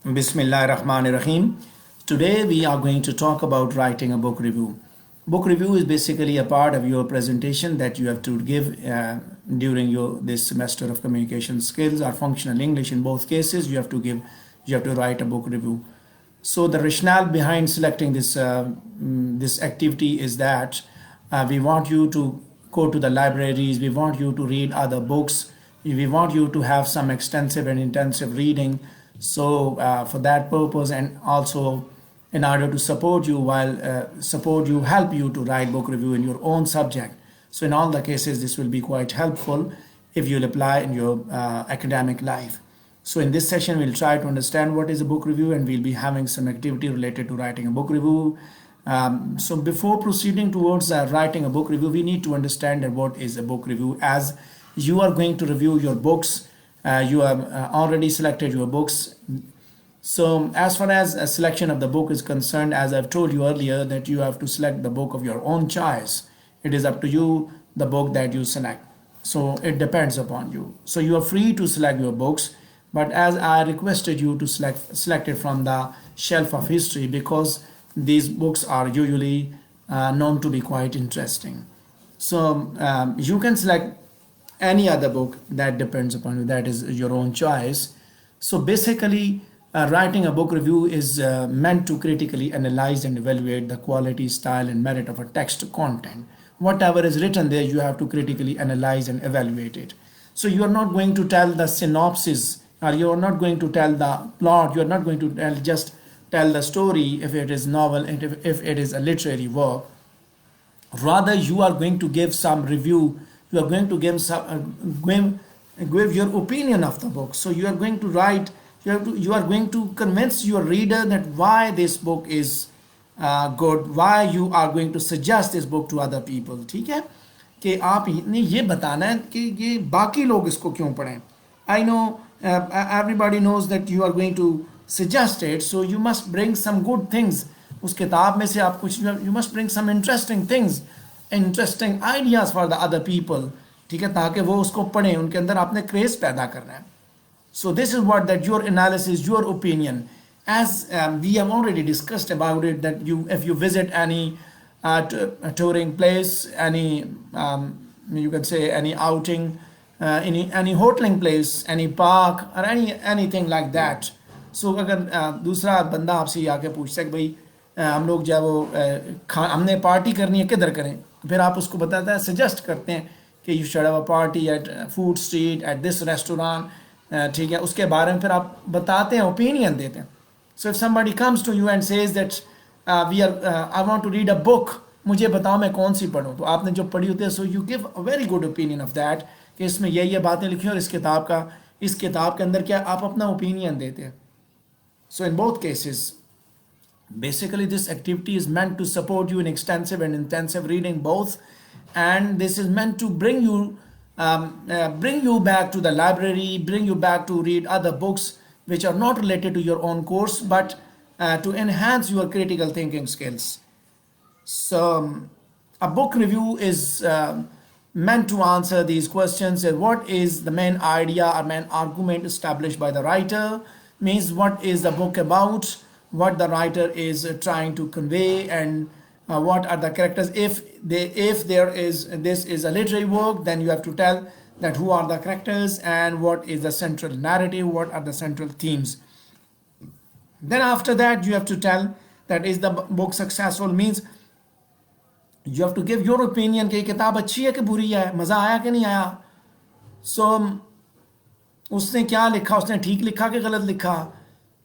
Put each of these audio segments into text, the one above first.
Bismillahirrahmanirrahim. Today we are going to talk about writing a book review. Book review is basically a part of your presentation that you have to give during your this semester of communication skills or functional English. In both cases, you have to write a book review. So the rationale behind selecting this activity is that we want you to go to the libraries, we want you to read other books, we want you to have some extensive and intensive reading. So for that purpose, and also in order to support you help you to write book review in your own subject. So in all the cases, this will be quite helpful if you'll apply in your academic life. So in this session, we'll try to understand what is a book review, and we'll be having some activity related to writing a book review. So before proceeding towards writing a book review, we need to understand that what is a book review. As you are going to review your books, you have already selected your books. So as far as a selection of the book is concerned, as I've told you earlier, that you have to select the book of your own choice. It is up to you, the book that you select. So it depends upon you. So you are free to select your books, but as I requested you to select it from the shelf of history, because these books are usually known to be quite interesting. So you can select any other book, that depends upon you, that is your own choice. So basically, writing a book review is meant to critically analyze and evaluate the quality, style, and merit of a text content. Whatever is written there, you have to critically analyze and evaluate it. So you are not going to tell the synopsis, or you are not going to tell the plot, you are not going to just tell the story if it is novel and if it is a literary work. Rather, you are going to give some review, you are going to give your opinion of the book. So you are going to write, you are going to convince your reader that why this book is good, why you are going to suggest this book to other people. ठीक है, कि आपने ये बताना है कि ये बाकी लोग इसको क्यों पढ़ें. I know everybody knows that you are going to suggest it, so you must bring some good things. उस किताब में से आप कुछ, you must bring some interesting things, interesting ideas for the other people. ठीक है, ताकि वो उसको पढ़ें, उनके अंदर आपने क्रेज पैदा करना है. So this is what that your analysis, your opinion, as we have already discussed about it, that if you visit any touring place, any you can say any outing, any hoteling place, any park, or anything like that. So अगर दूसरा बंदा आपसे ये आके पूछता है कि भाई हम लोग जो है वो हमने पार्टी करनी है, किधर करें, फिर आप उसको बताते हैं, सजेस्ट करते हैं कि you should have a party at food street, at this restaurant. ठीक है, उसके बारे में फिर आप बताते हैं, ओपिनियन देते हैं. So if somebody comes to you and says that we are I want to read a book, मुझे बताओ मैं कौन सी पढूं, तो आपने जो पढ़ी होती है, so you give a very good opinion of that कि इसमें ये बातें लिखी हैं, और इस किताब के अंदर क्या, आप अपना ओपिनियन देते हैं. So in both cases, basically this activity is meant to support you in extensive and intensive reading both, and this is meant to bring you back to the library, bring you back to read other books which are not related to your own course, but to enhance your critical thinking skills. So a book review is meant to answer these questions. What is the main idea or main argument established by the writer, means what is the book about, what the writer is trying to convey, and what are the characters. If this is a literary work, then you have to tell that who are the characters and what is the central narrative, what are the central themes. Then after that, you have to tell that is the book successful, means you have to give your opinion कि किताब अच्छी है कि बुरी है, मज़ा आया कि नहीं आया. So उसने क्या लिखा, उसने ठीक लिखा कि गलत लिखा,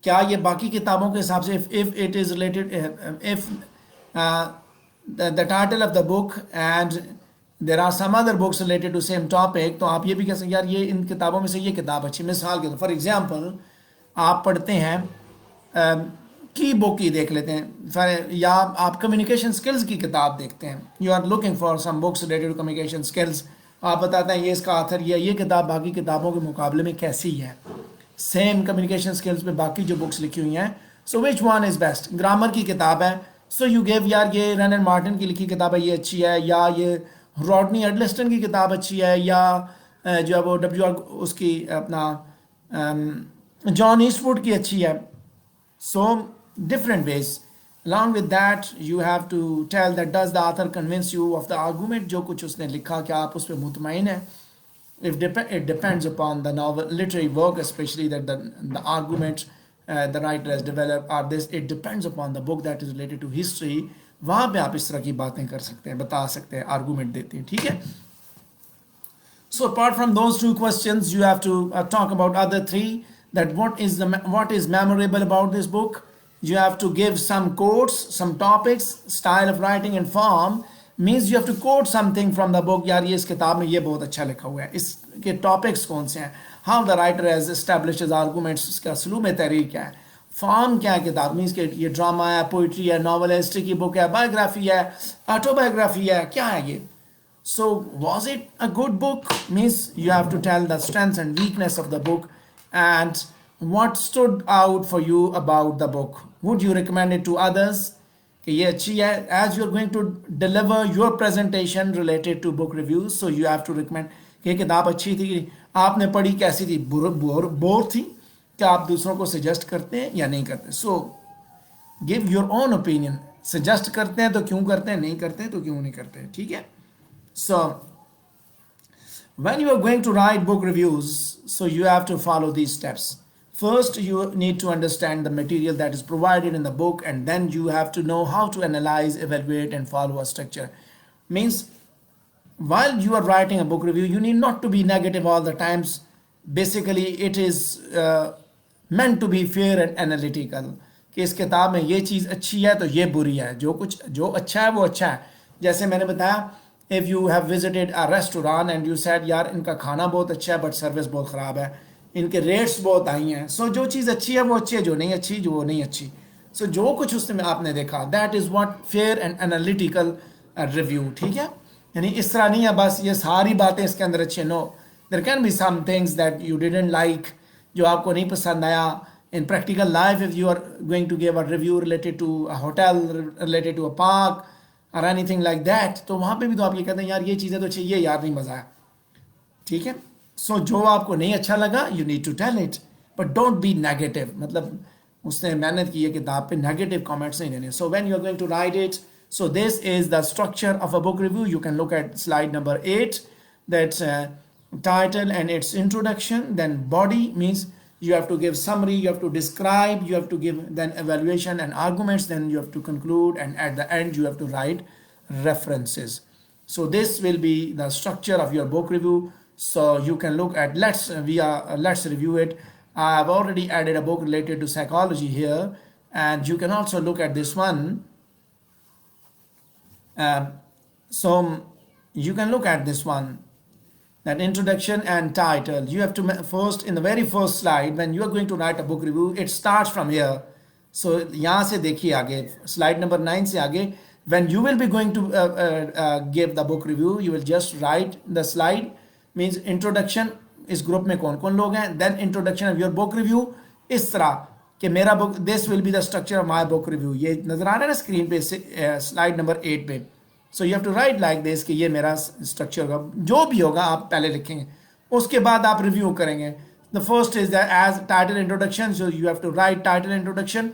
क्या ये बाकी किताबों के हिसाब से, if it is related, if the title of the book and there are some other books related to same topic, तो आप ये भी कह सकते यार ये इन किताबों में से ये किताब अच्छी. मिसाल के फॉर एग्जांपल आप पढ़ते हैं की बुक ही देख लेते हैं, या आप कम्युनिकेशन स्किल्स की किताब देखते हैं, you are looking for some books related to communication skills. आप बताते हैं ये इसका ऑथर, ये किताब बाकी किताबों के मुकाबले में कैसी है, सेम कम्युनिकेशन स्किल्स पे बाकी जो बुक्स लिखी हुई हैं. So which one is best. Grammar की किताब है, सो यू गिव यार ये रन एंड मार्टिन की लिखी किताब है, ये अच्छी है, या ये रॉडनी एडलिस्टन की किताब अच्छी है, या जो है वो उसकी अपना जॉन ईस्टवुड की अच्छी है. So different ways. Along with that, you have to tell that does the author convince you of the argument, जो कुछ उसने लिखा क्या आप उस पर मुतमईन हैं. If it depends upon the novel literary work, especially that the argument the writer has developed, or this it depends upon the book that is related to history. वहाँ पे आप इस तरह की बातें कर सकते हैं, बता सकते हैं, आर्गूमेंट देते हैं. ठीक है. So apart from those two questions, you have to talk about other three. That what is memorable about this book. You have to give some quotes, some topics, style of writing and form. Means you have to quote something from the book. यार ये इस किताब में ये बहुत अच्छा लिखा हुआ है. इसके टॉपिक्स कौन से हैं? How the writer has established his arguments. उसका सलूब तहरीर क्या है? फॉर्म क्या है किताब में? इसके ये ड्रामा है, पोइट्री है, नॉवल है, हिस्ट्री की बुक है, बायोग्राफी है, ऑटोबायोग्राफी है, क्या है ये? So was it a good book? Means you have to tell the strengths and weakness of the book and what stood out for you about the book. Would you recommend it to others? कि ये अच्छी है. As you're going to deliver your presentation related to book reviews, so you have to recommend कि ये किताब अच्छी थी, आपने पढ़ी कैसी थी, बोर थी, क्या आप दूसरों को सजेस्ट करते हैं या नहीं करते? So give your own opinion. Suggest करते हैं तो क्यों करते हैं, नहीं करते हैं तो क्यों नहीं करते हैं. ठीक है. So when you are going to write book reviews, so you have to follow these steps. First, you need to understand the material that is provided in the book, and then you have to know how to analyze, evaluate, and follow a structure. Means while you are writing a book review, you need not to be negative all the times. Basically, it is meant to be fair and analytical. कि इस किताब में ये चीज़ अच्छी है तो ये बुरी है, जो अच्छा है वो अच्छा है. जैसे मैंने बताया, if you have visited a restaurant and you said यार इनका खाना बहुत अच्छा है but सर्विस बहुत ख़राब है, इनके रेट्स बहुत हाई हैं, सो जो चीज़ अच्छी है वो अच्छी है, जो नहीं अच्छी जो वो नहीं अच्छी. सो जो कुछ उसमें आपने देखा, that is what fair and analytical review. ठीक है. यानी इस तरह नहीं है बस ये सारी बातें इसके अंदर अच्छी. No, there can be some things that you didn't like, जो आपको नहीं पसंद आया. In practical life, if you are going to give a review related to a hotel, related to a park or anything like that, तो वहाँ पे भी तो आप ये कहते हैं यार ये चीज़ें तो अच्छी, ये यार नहीं मज़ा आया. ठीक है. सो जो आपको नहीं अच्छा लगा, you need to tell it, but don't be negative. मतलब उसने मेहनत की है किताब पे, नेगेटिव कमेंट्स नहीं देने. So when you are going to write it, so this is the structure of a book review. You can look at slide number 8. That's title and its introduction. Then body means you have to give summary, you have to describe, you have to give then evaluation and arguments, then you have to conclude, and at the end you have to write references. So this will be the structure of your book review. So you can look at, let's review it. I have already added a book related to psychology here, and you can also look at this one. So you can look at this one, that introduction and title. You have to first, in the very first slide, when you are going to write a book review, it starts from here. So यहाँ से देखिए आगे, slide number 9 से आगे, when you will be going to give the book review, you will just write the slide, means introduction, इस group में कौन कौन लोग हैं, then introduction of your book review. इस तरह कि मेरा book, this will be the structure of my book review. ये नजर आ रहा है ना स्क्रीन पे, slide number 8 पे. So you have to write like this कि ये मेरा स्ट्रक्चर होगा, जो भी होगा आप पहले लिखेंगे, उसके बाद आप रिव्यू करेंगे. The first is that as title introduction, so you have to write title introduction.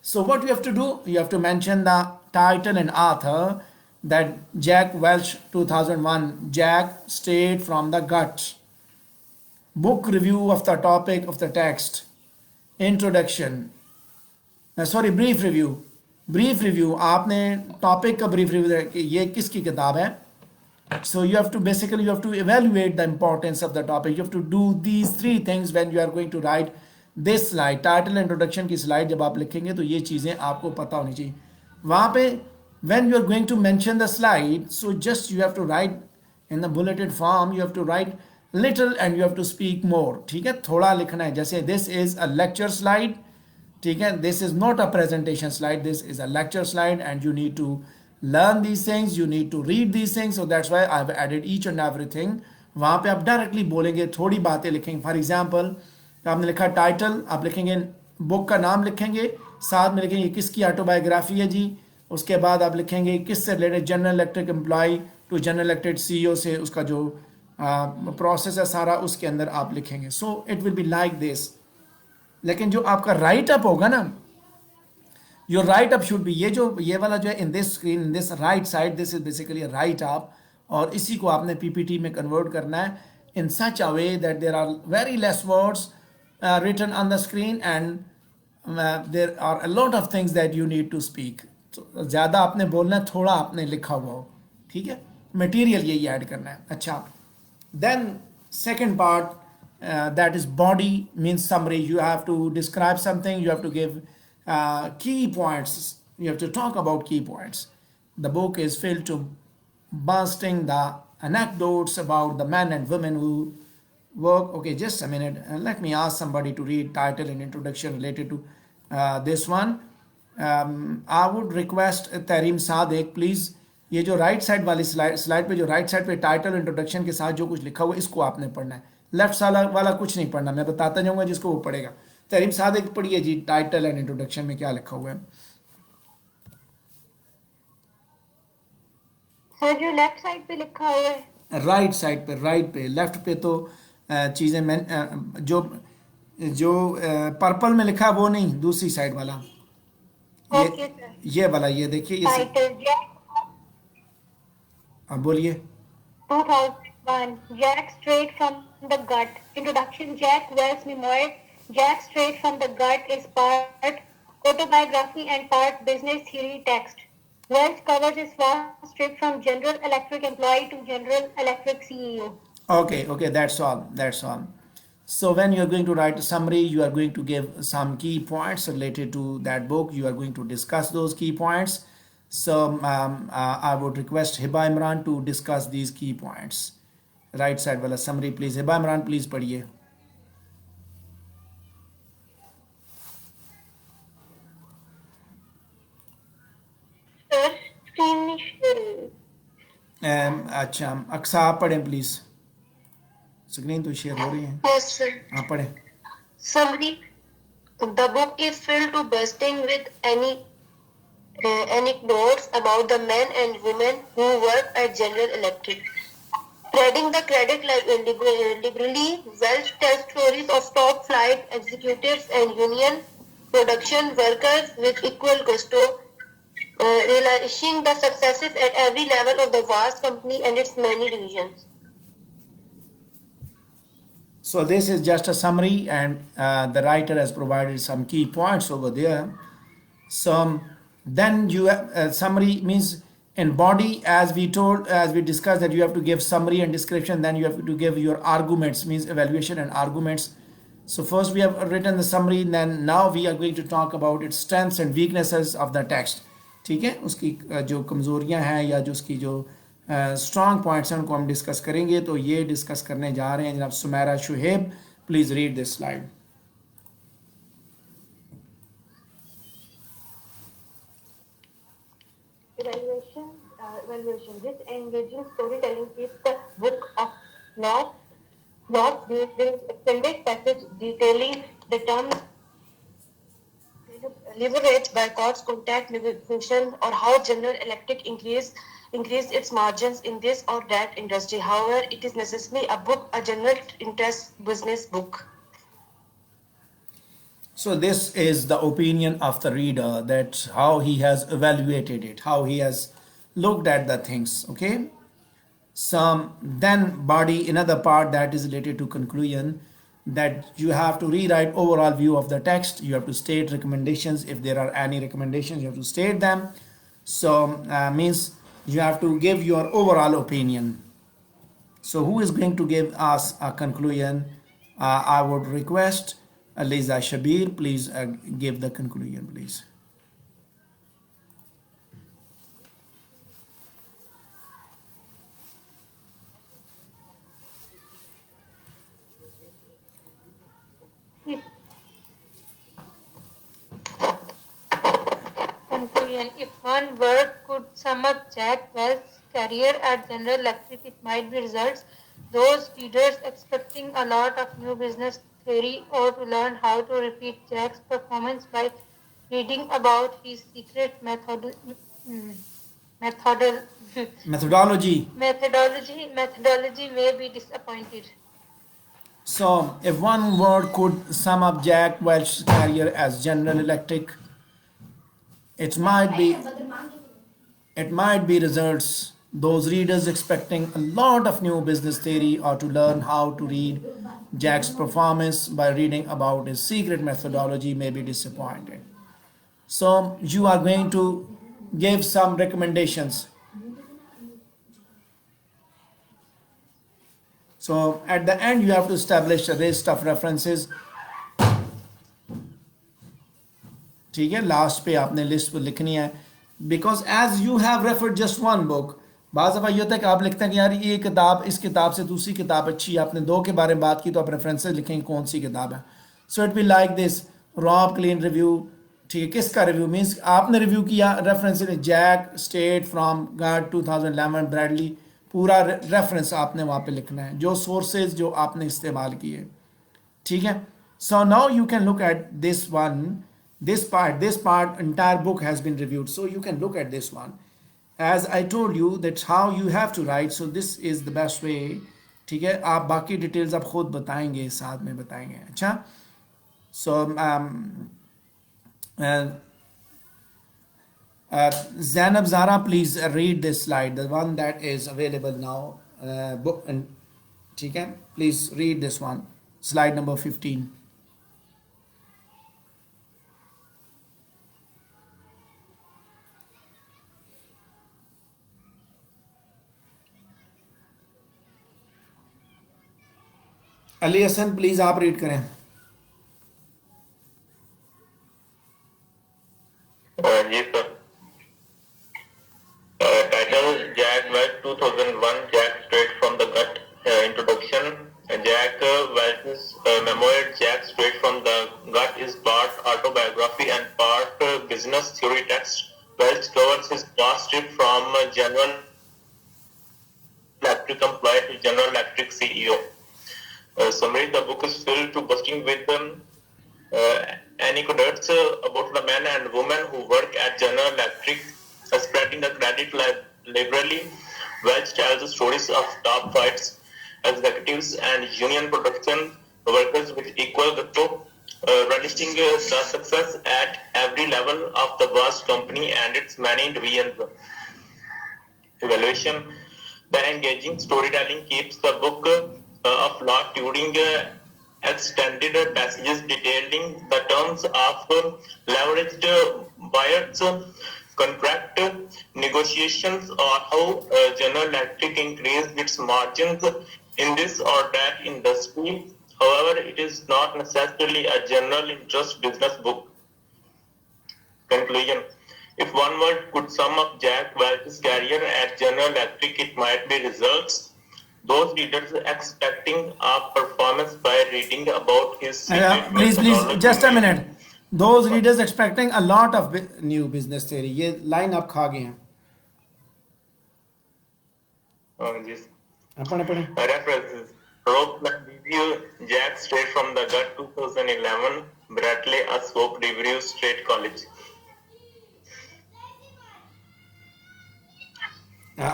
So what you have to do, you have to mention the title and author, that Jack Welch 2001, Jack straight from the gut. Book review of the topic of the text. Introduction. Brief review. Brief review, आपने topic का brief review कि ये किसकी किताब है. So you have to basically, you have to evaluate the importance of the topic. You have to do these 3 things when you are going to write this slide. Title introduction की slide जब आप लिखेंगे तो ये चीज़ें आपको पता होनी चाहिए. वहाँ पे when you are going to mention the slide, so just you have to write in the bulleted form, you have to write little and you have to speak more. ठीक है, थोड़ा लिखना है. जैसे this is a lecture slide. ठीक है, this is not a presentation slide, this is a lecture slide, and you need to learn these things, you need to read these things. So that's why I've added each and everything. वहाँ पे आप directly बोलेंगे, थोड़ी बातें लिखेंगे. For example आपने लिखा title, आप लिखेंगे बुक का नाम लिखेंगे, साथ में लिखेंगे किसकी ऑटोबायोग्राफी है जी. उसके बाद आप लिखेंगे किससे related, general elected employ to general elected CEO से उसका जो प्रोसेस है सारा उसके अंदर आप लिखेंगे. So it will be like this. लेकिन जो आपका राइट अप होगा ना, your write up should be, ये वाला जो है in this screen, in this right side, this is basically write up, और इसी को आपने पीपीटी में कन्वर्ट करना है in such a way that there are very less words written on the screen and there are a lot of things that you need to speak. ज़्यादा आपने बोलना है, थोड़ा आपने लिखा हुआ हो, ठीक है, मटेरियल यही ऐड करना है। अच्छा, then second part, that is body means summary. You have to describe something, you have to give key points, you have to talk about key points. The book is filled to bursting the anecdotes about the men and women who work. Okay, just a minute, let me ask somebody to read title and introduction related to this one. I would request Tareem Sadiq, please, ये जो right side वाली slide पे, जो right side पे title introduction के साथ जो कुछ लिखा हुआ है, इसको आपने पढ़ना है। लेफ्ट वाला कुछ नहीं पढ़ना, मैं बताता जाऊंगा, जिसको वो पढ़ेगा। तरीम सादिक पढ़िए जी, टाइटल एंड इंट्रोडक्शन में क्या लिखा हुआ है। सर जो लेफ्ट साइड पे लिखा हुआ है, राइट साइड पे, राइट पे, लेफ्ट पे तो चीजें मैं जो जो पर्पल में लिखा है वो नहीं, दूसरी साइड वाला, ओके ये सर। ये वाला, ये देखिए, ये टाइटल जैक अब बोलिए। 2001, Jack straight from the gut. Introduction, Jack Wells' memoir, Jack straight from the gut, is part autobiography and part business theory text. Wells covers his vast trip from General Electric employee to General Electric CEO. Okay, that's all. That's all. So when you are going to write a summary, you are going to give some key points related to that book. You are going to discuss those key points. So I would request Hiba Imran to discuss these key points. Right side wala summary, please. Hiba Imran, please पढ़िए. Sir, screen share. अच्छा, अक्सा आप पढ़ें please, screen तो share हो रही है। Yes, sir. आप पढ़ें। Summary. The book is filled to bursting with anecdotes about the men and women who work at General Electric. Spreading the credit liberally, Welch tells stories of top flight executives and union production workers with equal gusto, relishing the successes at every level of the vast company and its many divisions. So this is just a summary, and the writer has provided some key points over there. So then you summary means in body, as we discussed, that you have to give summary and description, then you have to give your arguments, means evaluation and arguments. So first we have written the summary, then now we are going to talk about its strengths and weaknesses of the text. ठीक है, उसकी जो कमज़ोरियां हैं या जो उसकी जो strong points हैं उनको हम डिस्कस करेंगे। तो ये डिस्कस करने जा रहे हैं जनाब Sumera Shoaib, please read this slide. Evaluation. This engaging storytelling keeps the book of not there is extended passage detailing the terms leverage boycotts, contact negotiation, or how General Electric increased its margins in this or that industry. However, it is necessarily a book, a general interest business book. So this is the opinion of the reader, that how he has evaluated it, how he has looked at the things. Okay. Some then body, another part that is related to conclusion, that you have to rewrite overall view of the text. You have to state recommendations. If there are any recommendations, you have to state them. So means you have to give your overall opinion. So who is going to give us a conclusion? I would request Liza Shabir, please give the conclusion, please. Conclusion. If one word could sum up Jack Wells' career at General Electric, it might be results. Those readers expecting a lot of new business theory or to learn how to repeat Jack's performance by reading about his secret methodol- Methodology. methodology may be disappointed. So, if one word could sum up Jack Welch's career as General Electric, It might be it might be results those readers expecting a lot of new business theory or to learn how to read Jack's performance by reading about his secret methodology may be disappointed. So you are going to give some recommendations. So at the end, you have to establish a list of references. ठीक है, last पे आपने list लिखनी है, because as you have referred just one book. बाज़ दफ़ा ये होता है कि आप लिखते हैं कि यार ये किताब इस किताब से दूसरी किताब अच्छी है, आपने दो के बारे में बात की तो आप रेफरेंसेस लिखेंगे कौन सी किताब है. So it be like this Rob Klein review. ठीक है, किसका रिव्यू मीन्स आपने रिव्यू किया, reference Jack State from Guard 2011 Bradley, पूरा रेफरेंस आपने वहाँ पे लिखना है, जो सोर्सेज जो आपने इस्तेमाल किए. ठीक है, so now you can look at this one. This part entire book has been reviewed, so you can look at this one. As I told you, that's how you have to write, so this is the best way. ठीक है, आप बाकी details आप खुद बताएंगे, साथ में बताएंगे. अच्छा, so Zainab Zara, please read this slide, the one that is available now, book. And ठीक है, please read this one, slide number 15. Ali Hasan please आप रीड करें. जी sir. Title Jack Welch 2001 Jack straight from the gut. Introduction. Jack Welch's memoir Jack Straight from the Gut is part autobiography and part business theory text. Welch covers his past trip from General Electric employee to General Electric CEO. Summary: the book is filled to bursting with anecdotes about the men and women who work at General Electric, spreading the credit liberally. Welch tells the stories of top fights, executives, and union production workers with equal gusto, relishing the success at every level of the vast company and its many divisions. Evaluation: the engaging storytelling keeps the book afloat during extended passages detailing the terms of leveraged buyers, contract negotiations, or how General Electric increased its margins in this or that industry. However, it is not necessarily a general interest business book. Conclusion: if one word could sum up Jack Welch's career at General Electric, it might be results. Those readers expecting a performance by reading about his please just a minute. Those readers expecting a lot of new business theory. ये line आप खा गए हैं. पढ़े. References: Rope Review Jack Straight from the Gut 2011 Bradley Ascope Review Straight College.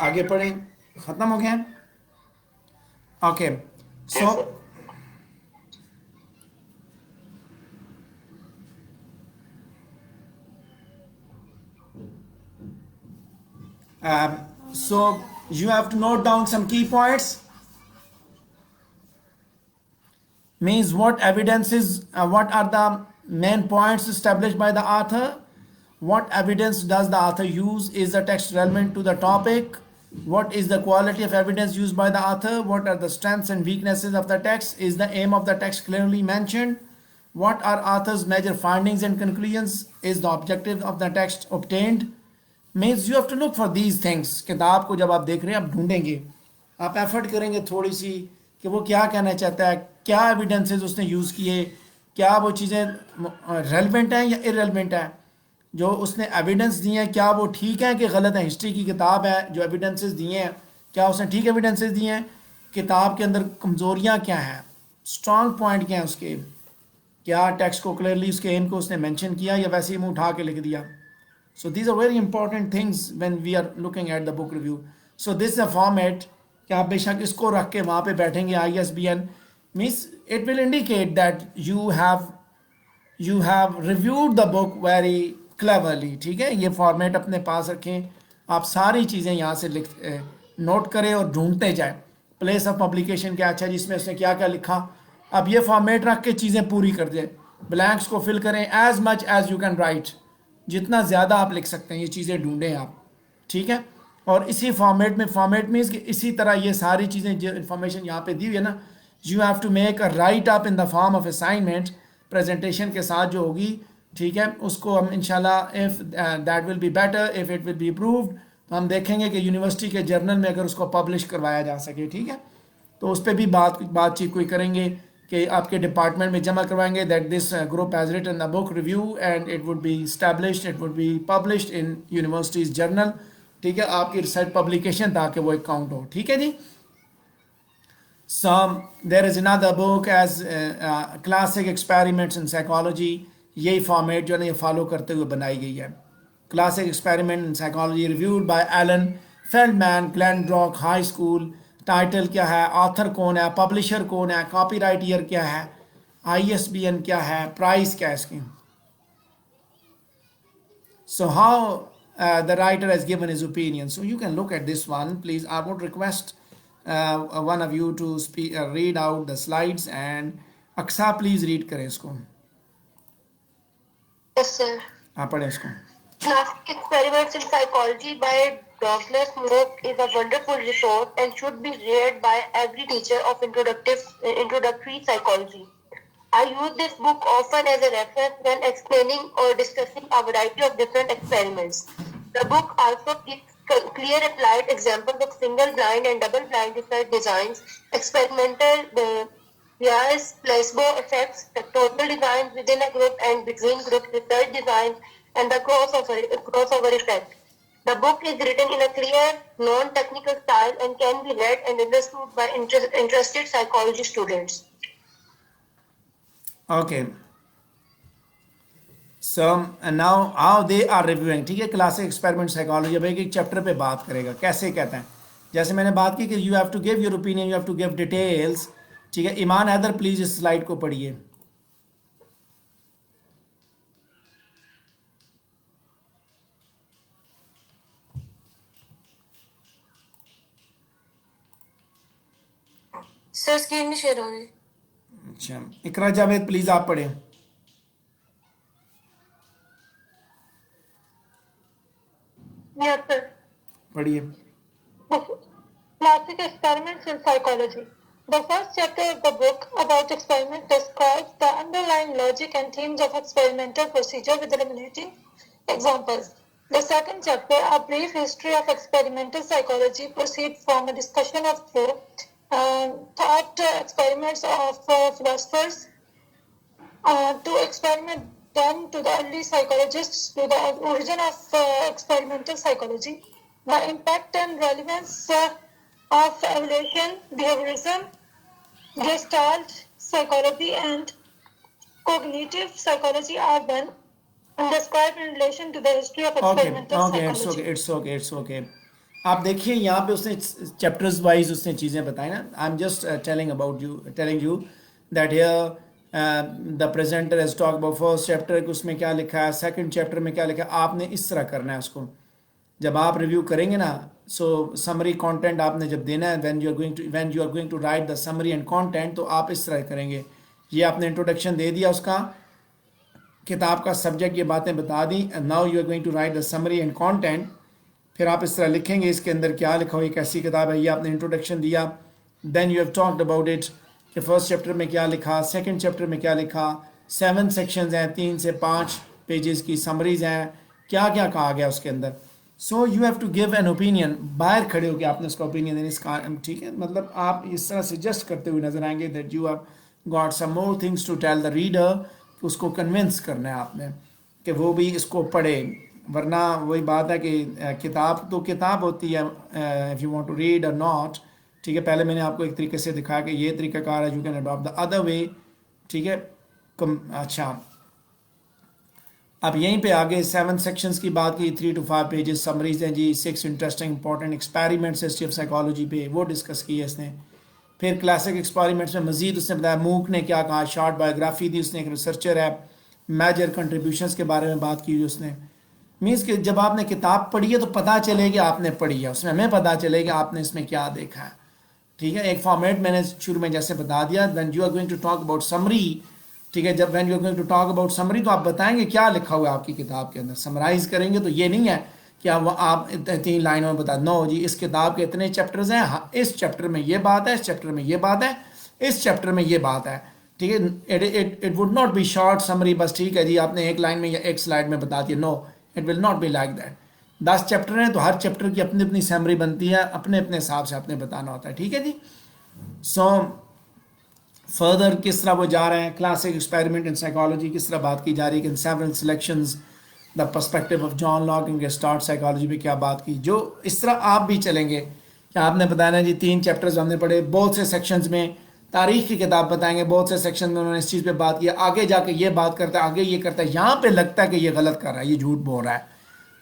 आगे पढ़ें, खत्म हो गया. Okay, so so you have to note down some key points. Means what evidences, what are the main points established by the author? What evidence does the author use? Is the text relevant to the topic? What is the quality of evidence used by the author? What are the strengths and weaknesses of the text? Is the aim of the text clearly mentioned? What are author's major findings and conclusions? Is the objective of the text obtained? Means you have to look for these things. किताब को जब आप देख रहे हैं आप ढूंढेंगे, आप एफर्ट करेंगे थोड़ी सी कि वो क्या कहना चाहता है, क्या एविडेंसेस उसने यूज़ किए, क्या वो चीज़ें रेलिवेंट हैं या इरेलिवेंट हैं, जो उसने एविडेंस दिए हैं क्या वो ठीक है कि गलत है. हिस्ट्री की किताब है, जो एविडेंसेस दिए हैं क्या उसने ठीक एविडेंसेस दिए हैं, किताब के अंदर कमज़ोरियाँ क्या हैं, स्ट्रॉन्ग पॉइंट क्या हैं उसके, क्या टेक्स्ट को क्लियरली उसके एम को उसने मेंशन किया या वैसे ही मुँह उठा के लिख दिया. So these are very important things when we are looking at the book review. So this is a format कि आप बेशक इसको रख के वहाँ पे बैठेंगे. ISBN means it will indicate that you have reviewed the book very cleverly, ठीक है। ये फॉर्मेट अपने पास रखें, आप सारी चीज़ें यहाँ से नोट करें और ढूंढते जाएं। प्लेस ऑफ पब्लिकेशन क्या, अच्छा जिसमें उसने क्या क्या लिखा। अब ये फॉर्मेट रख के चीज़ें पूरी कर दें, ब्लैंक्स को फिल करें as much as you can write, जितना ज़्यादा आप लिख सकते हैं ये चीज़ें ढूंढें आप, ठीक है। और इसी फॉर्मेट में इसी तरह ये सारी चीज़ें जो इन्फॉर्मेशन यहाँ पे दी हुई है ना, you have to make a write up in the form of assignment presentation के साथ जो होगी, ठीक है। उसको हम इंशाल्लाह if that will be better if it will be approved, तो हम देखेंगे कि यूनिवर्सिटी के जर्नल में अगर उसको पब्लिश करवाया जा सके, ठीक है। तो उस पर भी बातचीत कोई करेंगे कि आपके डिपार्टमेंट में जमा करवाएंगे that this group has written the book review and it would be established, it would be published in university's journal, ठीक है। आपकी रिसर्च पब्लिकेशन ताकि वो एक काउंट हो, ठीक है जी। Some there is another book as classic experiments in psychology, यही फॉर्मेट जो है ना ये फॉलो करते हुए बनाई गई है। Classic experiment in psychology reviewed by Alan Feldman, Glendrock high school. Title क्या है, ऑथर कौन है, पब्लिशर कौन है, कॉपीराइट ईयर क्या है, ISBN क्या है, प्राइस क्या है इसकी। So how the writer has given his opinion. So you can look at this one, please. I would request one of you to read out the slides, and Aksa, please read करें इसको। Yes, sir. आप पढ़ें इसको। Classic Experiments in Psychology by Douglas Moore is a wonderful resource and should be read by every teacher of introductory psychology. I use this book often as a reference when explaining or discussing a variety of different experiments. The book also gives clear applied examples of single-blind and double-blind research designs, experimental bias, placebo effects, the total designs within a group and between group research designs, and the crossover effect. The book is written in a clear, non-technical style and can be read and understood by interested psychology students. Okay. So and now how they are reviewing, ठीक है। Classic experiment psychology अब एक chapter पे बात करेगा, कैसे कहते हैं। जैसे मैंने बात की कि you have to give your opinion, you have to give details, ठीक है। ईमान हैदर प्लीज इस स्लाइड को पढ़िए। सर स्क्रीन नहीं शेयर हो रही। अच्छा, इकरा जावेद प्लीज आप पढ़ें। Yes, sir. पढ़िए। Classic Experiments in Psychology. The first chapter of the book about experiments describes the underlying logic and themes of experimental procedure with eliminating examples. The second chapter, a brief history of experimental psychology, proceeds from a discussion of thought experiments of philosophers to experiment done to the early psychologists to the origin of experimental psychology, the impact and relevance of evaluation, behaviorism, gestalt psychology, and cognitive psychology are then described in relation to the history of experimental psychology. It's okay. आप देखिए यहाँ पे उसने chapters wise उसने चीज़ें बताई ना। आई am just telling you that here the presenter has talk about first chapter, उसमें क्या लिखा है, सेकंड चैप्टर में क्या लिखा है। आपने इस तरह करना है उसको, जब आप रिव्यू करेंगे ना। सो समरी कंटेंट आपने जब देना है, when you are going to write the summary and content, तो आप इस तरह करेंगे। ये आपने इंट्रोडक्शन दे दिया उसका, किताब का सब्जेक्ट, ये बातें बता दी, and now you are going to write the summary and content. फिर आप इस तरह लिखेंगे इसके अंदर क्या लिखा हो, ये कैसी किताब है, ये आपने इंट्रोडक्शन दिया। Then you have talked about it कि फर्स्ट चैप्टर में क्या लिखा, सेकंड चैप्टर में क्या लिखा, 7 सेक्शंस हैं, 3 से 5 पेजेस की समरीज हैं, क्या क्या कहा गया उसके अंदर। So you have to give an opinion, बाहर खड़े हो के आपने उसका ओपिनियन देना इसका, ठीक है। मतलब आप इस तरह सजेस्ट करते हुए नजर आएंगे that you have got some more things to tell the reader, उसको कन्विंस करना है आपने कि वो भी इसको पढ़े। वरना वही बात है कि किताब तो किताब होती है, if you want to read or not, ठीक है। पहले मैंने आपको एक तरीके से दिखाया कि ये तरीक़ाकार है, you can adopt the other way, ठीक है। अच्छा, अब यहीं पे आगे 7 सेक्शंस की बात की, 3 to 5 पेजेस समरीज हैं जी। 6 interesting important experiments history of psychology पे वो डिस्कस की है इसने। फिर क्लासिक एक्सपेरिमेंट्स में मजीद उसने बताया मूक ने क्या कहा, शॉर्ट बायोग्राफी दी उसने, एक रिसर्चर है। मेजर कंट्रीब्यूशंस के बारे में बात की हुई उसने। मीन्स कि जब आपने किताब पढ़ी है तो पता चले कि आपने पढ़ी है, उसमें हमें पता चले कि आपने इसमें क्या देखा है। ठीक है, एक फॉर्मेट मैंने शुरू में जैसे बता दिया, when you are going to talk about summary, ठीक है, जब when you are going to talk about summary तो आप बताएंगे क्या लिखा हुआ है आपकी किताब के अंदर, समराइज करेंगे। तो ये नहीं है कि आप 3 लाइनों में बता, नो जी इस किताब के इतने चैप्टर्स हैं, हाँ, इस चैप्टर में ये बात है, इस चैप्टर में ये बात है, इस चैप्टर में ये बात है। ठीक है, it would not be short summary, बस ठीक है जी आपने एक लाइन में या एक स्लाइड में बता दिया। No, it will not be like that. 10 chapter हैं तो हर चैप्टर की अपनी अपनी समरी बनती है, अपने अपने हिसाब से आपने बताना होता है। ठीक है जी। सो फर्दर किस तरह वो जा रहे हैं, क्लासिक एक्सपेरिमेंट इन साइकोलॉजी किस तरह बात की जा रही है, in several selections the perspective of John lock in start psychology पे क्या बात की। जो इस तरह आप भी चलेंगे कि आपने बताना जी 3 चैप्टर्स हमने पढ़े, बहुत से सेक्शंस में तारीख की किताब बताएंगे, बहुत से सेक्शन में उन्होंने इस चीज़ पे बात किया, आगे जाके ये बात करता है, आगे ये करता है, यहाँ पे लगता है कि ये गलत कर रहा है, ये झूठ बोल रहा है।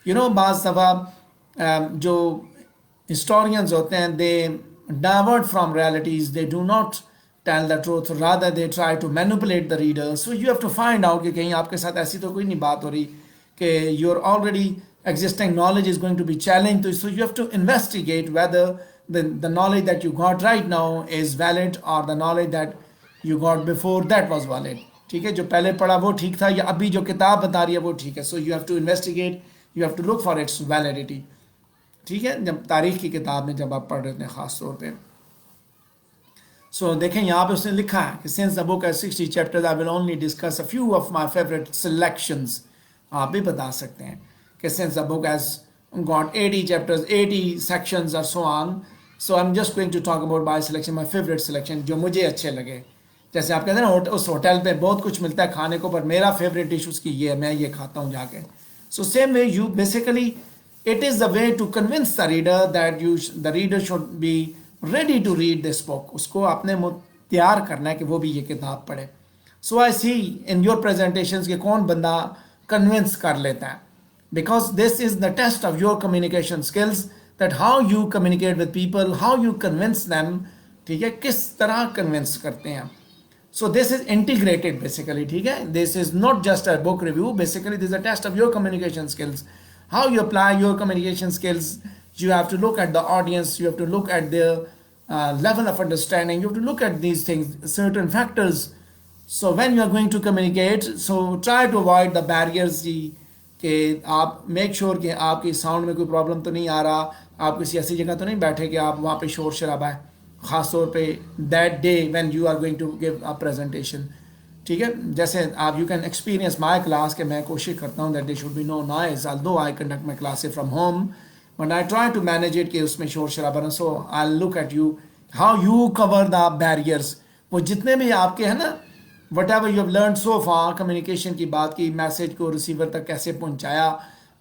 यू नो बाज़ दफ़ा जो historians होते हैं, they divert from realities, they do not tell the truth, rather they try to manipulate the reader. So you have to find out कि कहीं आपके साथ ऐसी तो कोई नहीं बात हो रही कि your already existing knowledge is going to be challenged. So you have to investigate whether the knowledge that you got right now is valid or the knowledge that you got before that was valid. ठीक है, जो पहले पढ़ा वो ठीक था या अभी जो किताब बता रही है वो ठीक है। So you have to investigate, you have to look for its validity. ठीक है, जब तारीख की किताब में जब आप पढ़ रहे थे ख़ास तौर पे। सो देखें यहाँ पे उसने लिखा है कि since the book has 60 chapters I will only discuss a few of my favourite selections. आप भी बता सकते हैं कि since the book has got 80 chapters, 80 sections और so on, so I am just going to talk about my selection, my favourite selection जो मुझे अच्छे लगे। जैसे आप कहते हैं ना उस होटल पे बहुत कुछ मिलता है खाने को, पर मेरा फेवरेट डिश उसकी ये है, मैं ये खाता हूँ जाके। So same way you basically it is the way to convince the reader that the reader should be ready to read this book. उसको आपने तैयार करना है कि वो भी ये किताब पढ़े। So I see in your presentations कि कौन बंदा convince कर लेता है, because this is the test of your communication skills, that how you communicate with people, how you convince them, ठीक है, किस तरह convince करते हैं। So this is integrated basically, ठीक है, this is not just a book review, basically this is a test of your communication skills. How you apply your communication skills, you have to look at the audience, you have to look at their level of understanding, you have to look at these things, certain factors. So when you are going to communicate, so try to avoid the barriers कि आप make sure कि आपकी sound में कोई problem तो नहीं आ रहा, आप किसी ऐसी जगह तो नहीं बैठे कि आप वहाँ पे शोर शराबा है, ख़ास तौर पे that day when you are going to give a presentation। ठीक है, जैसे आप you can experience my class के मैं कोशिश करता हूँ that they should be no noise, although I conduct my classes from home, but I try to manage it कि उसमें शोर शराबा ना। So I look at you how you cover the barriers, वो जितने भी आपके हैं ना, whatever you have learn so far, communication की बात की, मैसेज को रिसीवर तक कैसे पहुँचाया,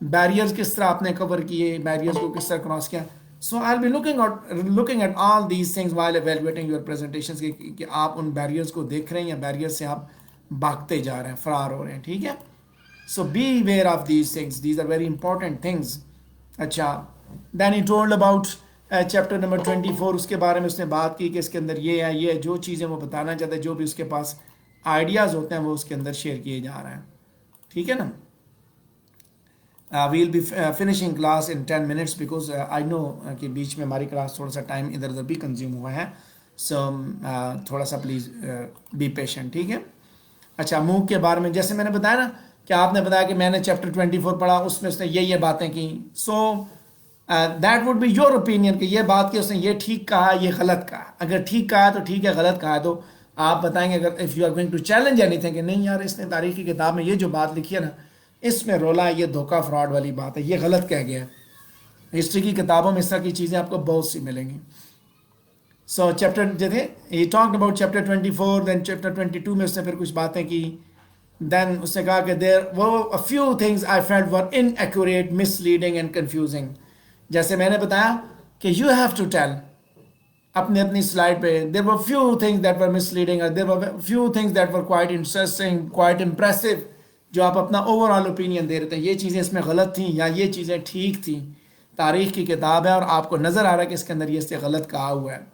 बैरियर्स किस तरह आपने कवर किए, बैरियर्स को किस तरह क्रॉस किया। So I will be looking at all these things while evaluating your presentations कि आप उन बैरियर्स को देख रहे हैं या बैरियर्स से आप भागते जा रहे हैं, फरार हो रहे हैं। ठीक है, so beware of these things, these are very important things. अच्छा, then he told about chapter number 24, उसके बारे में उसने बात की कि इसके अंदर ये है, ये जो चीज़ें वो बताना चाहते हैं, जो भी उसके पास आइडियाज़ होते हैं वो उसके अंदर शेयर किए जा रहे हैं। ठीक है ना, we will be finishing class in 10 minutes because I know कि बीच में हमारी क्लास थोड़ा सा टाइम इधर उधर भी कंज्यूम हुआ है। सो थोड़ा सा प्लीज़ बी पेशेंट। ठीक है, अच्छा, मूक के बारे में जैसे मैंने बताया ना कि आपने बताया कि मैंने चैप्टर 24 पढ़ा, उसमें उसने ये बातें की। So that would be your opinion कि ये बात की उसने ये ठीक कहा, ये गलत कहा। अगर ठीक कहा तो ठीक है, गलत कहा तो आप बताएंगे। अगर if you are going to challenge anything कि नहीं यार इसने तारीख की किताब में ये जो बात लिखी है ना, इसमें रोला है, ये धोखा फ्रॉड वाली बात है, ये गलत कह गया है। हिस्ट्री की किताबों में इस तरह की चीज़ें आपको बहुत सी मिलेंगी। सो चैप्टर जो थे, he talked about chapter 24, then chapter 22 में उसने फिर कुछ बातें की। देन उसने कहा कि there were a few things I felt were inaccurate, misleading and confusing. जैसे मैंने बताया कि यू हैव टू टेल अपनी स्लाइड पे, there were few things that were misleading, there were few things that were quite interesting, quite impressive, जो आप अपना overall opinion दे रहे थे, ये चीज़ें इसमें गलत थी या ये चीज़ें ठीक थी। तारीख की किताब है और आपको नज़र आ रहा है कि इसके अंदर ये इससे गलत कहा हुआ है।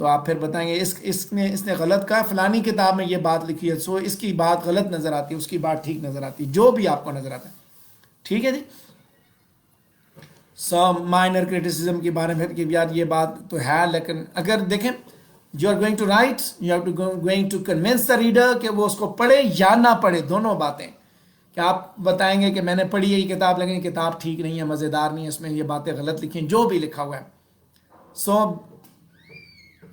तो आप फिर बताएंगे इसने गलत कहा, फलानी किताब में ये बात लिखी है, सो इसकी बात गलत नज़र आती है, उसकी बात ठीक नज़र आती है, जो भी आपको नज़र आता है, ठीक है जी। सो माइनर क्रिटिसिज्म के बारे में कि यार ये बात तो है, लेकिन अगर देखें you are going to write, you have to going to convince the reader कि वो उसको पढ़े या ना पढ़े, दोनों बातें। कि आप बताएंगे कि मैंने पढ़ी है ये किताब लेकिन किताब ठीक नहीं है, मज़ेदार नहीं है, इसमें ये बातें गलत लिखी हैं, जो भी लिखा हुआ है। So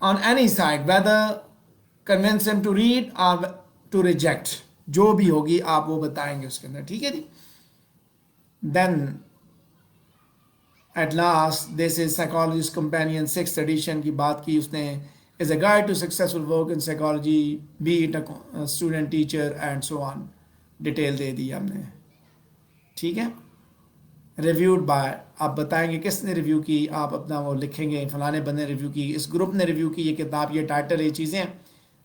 on any side whether convince him to read और टू रिजेक्ट, जो भी होगी आप वो बताएंगे उसके अंदर, ठीक है जी। Then at last this is psychologist companion 6th edition की बात की उसने, is a guide to successful work in psychology be it a student teacher and so on, detail दे दी हमने, ठीक है। रिव्यूड बाय, आप बताएंगे किसने रिव्यू की, आप अपना वो लिखेंगे फलाने बंदे ने रिव्यू की, इस ग्रुप ने रिव्यू की ये किताब, ये टाइटल, ये चीज़ें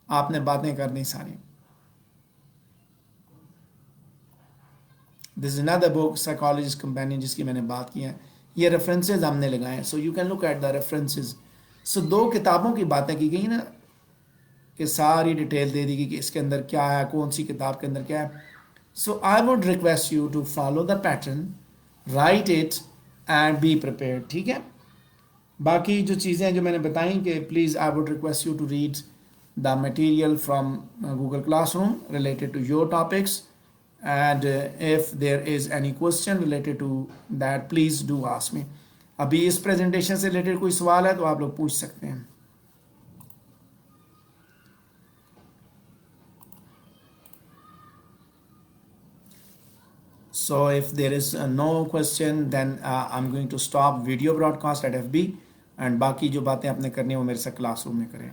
आपने बातें करनी सारी। This is another book psychologist companion जिसकी मैंने बात की है, ये रेफरेंसेस हमने लगाए हैं, so you can look at the references. So 2 किताबों की बातें की गई ना, कि सारी डिटेल दे दी गई कि इसके अंदर क्या है, कौन सी किताब के अंदर क्या है। So I would request you to follow the pattern, write it and be prepared, ठीक है। बाकी जो चीज़ें जो मैंने बताई कि please I would request you to read the material from Google Classroom related to your topics, and if there is any question related to that please do ask me. अभी इस प्रेजेंटेशन से रिलेटेड कोई सवाल है तो आप लोग पूछ सकते हैं। So if there is no question then I'm going to stop video broadcast at FB, and बाकी जो बातें आपने करनी है वो मेरे साथ क्लासरूम में करें।